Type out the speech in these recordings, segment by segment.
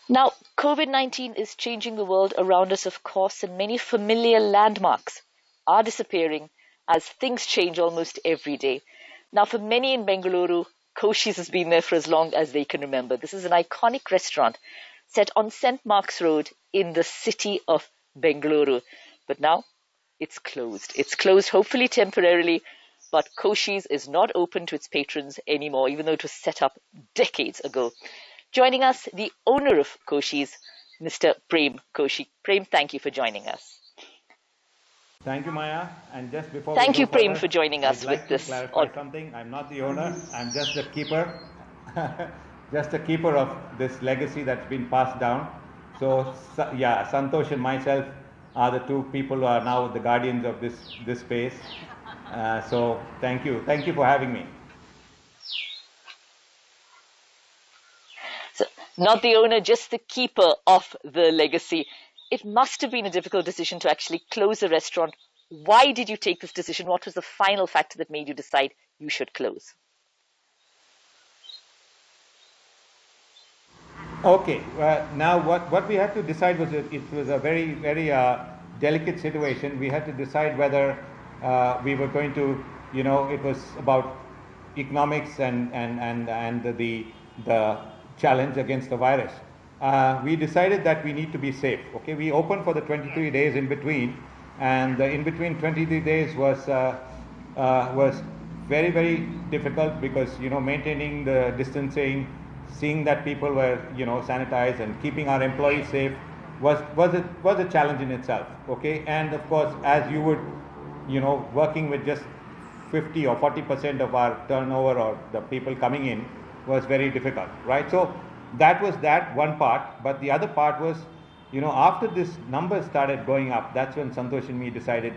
Now, COVID-19 is changing the world around us, of course, and many familiar landmarks are disappearing as things change almost every day. Now, for many in Bengaluru, Koshi's has been there for as long as they can remember. This is an iconic restaurant set on St. Mark's Road in the city of Bengaluru. But now it's closed. It's closed, hopefully temporarily, but Koshi's is not open to its patrons anymore, even though it was set up decades ago. Joining us, the owner of Koshi's, Mr. Prem Koshi. Prem, thank you for joining us. Thank you, Maya. And just before we Thank go you, Prem, further, for joining I'd us with like to this. clarify something. I'm not the owner, I'm just the keeper, just the keeper of this legacy that's been passed down. So, yeah, Santosh and myself are the two people who are now the guardians of this space. So, thank you. Thank you for having me. So, not the owner, just the keeper of the legacy. It must have been a difficult decision to actually close the restaurant. Why did you take this decision? What was the final factor that made you decide you should close? Okay, now what we had to decide was that it was a very delicate situation. We had to decide whether we were going to, it was about economics and the challenge against the virus. We decided that we need to be safe. Okay, we opened for the 23 days in between, and the in between 23 days was very difficult because maintaining the distancing, seeing that people were sanitized and keeping our employees safe was a challenge in itself. Okay, and of course, as you would working with just 50 or 40% of our turnover or the people coming in was very difficult, right? So that was that one part, but the other part was, after this numbers started going up, that's when Santosh and me decided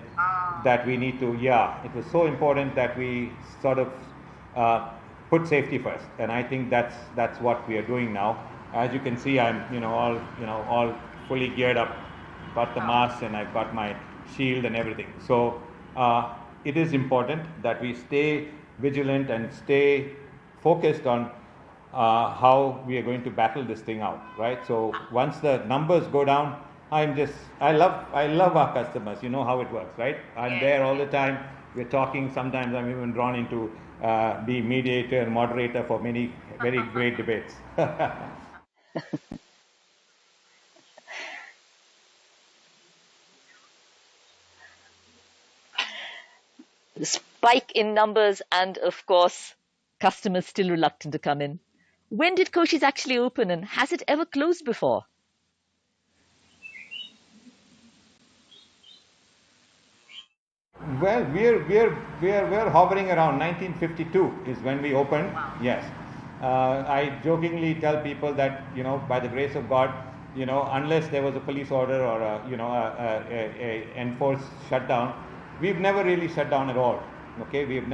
that we need to, it was so important that we sort of put safety first, and I think that's what we are doing now. As you can see, I'm all fully geared up, got the mask and I've got my shield and everything. So it is important that we stay vigilant and stay focused on how we are going to battle this thing out, right? So once the numbers go down, I love our customers. You know how it works, right? I'm there all the time. We're talking. Sometimes I'm even drawn into be mediator and moderator for many very great debates. The spike in numbers and, of course, customers still reluctant to come in. When did Koshi's actually open, and has it ever closed before? Well, we're hovering around 1952 is when we opened. Yes, I jokingly tell people that by the grace of God, unless there was a police order or a enforced shutdown, we've never really shut down at all. Okay, we've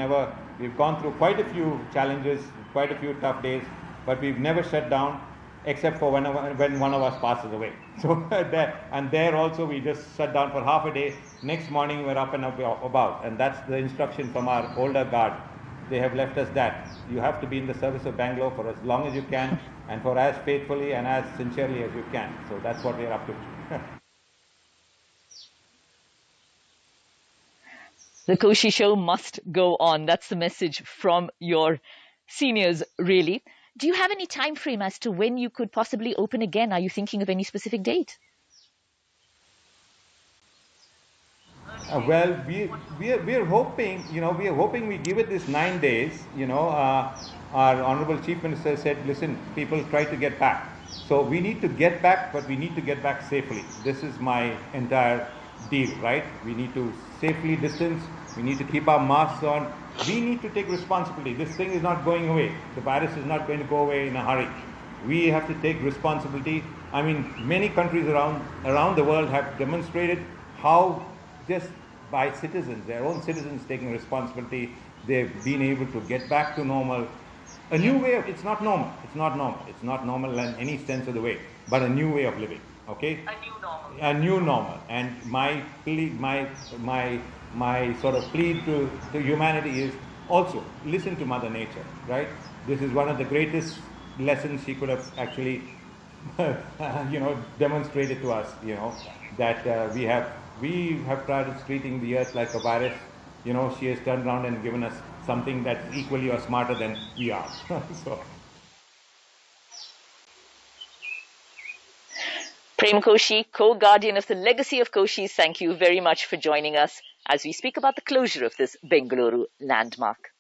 gone through quite a few challenges, quite a few tough days, but we've never shut down except for when one of us passes away. So there also we just shut down for half a day. Next morning we're up and about, and that's the instruction from our older guard. They have left us that you have to be in the service of Bangalore for as long as you can and for as faithfully and as sincerely as you can. So that's what we're up to. The Koshi show must go on. That's the message from your seniors, really. Do you have any time frame as to when you could possibly open again? Are you thinking of any specific date? Well, we're hoping, we are hoping we give it this 9 days. Our Honorable Chief Minister said, listen, people try to get back. So we need to get back, but we need to get back safely. This is my entire deal, right? We need to safely distance. We need to keep our masks on. We need to take responsibility. This thing is not going away. The virus is not going to go away in a hurry. We have to take responsibility. I mean, many countries around the world have demonstrated how just by citizens, their own citizens taking responsibility, they've been able to get back to normal. A new way of, it's not normal. It's not normal in any sense of the way, but a new way of living. Okay? A new normal. A new normal. And my plea, my sort of plea to humanity is also listen to Mother Nature, right? This is one of the greatest lessons she could have actually demonstrated to us, that we have tried treating the earth like a virus. She has turned around and given us something that's equally or smarter than we are. So, Prem Koshi, co-guardian of the legacy of Koshis, thank you very much for joining us as we speak about the closure of this Bengaluru landmark.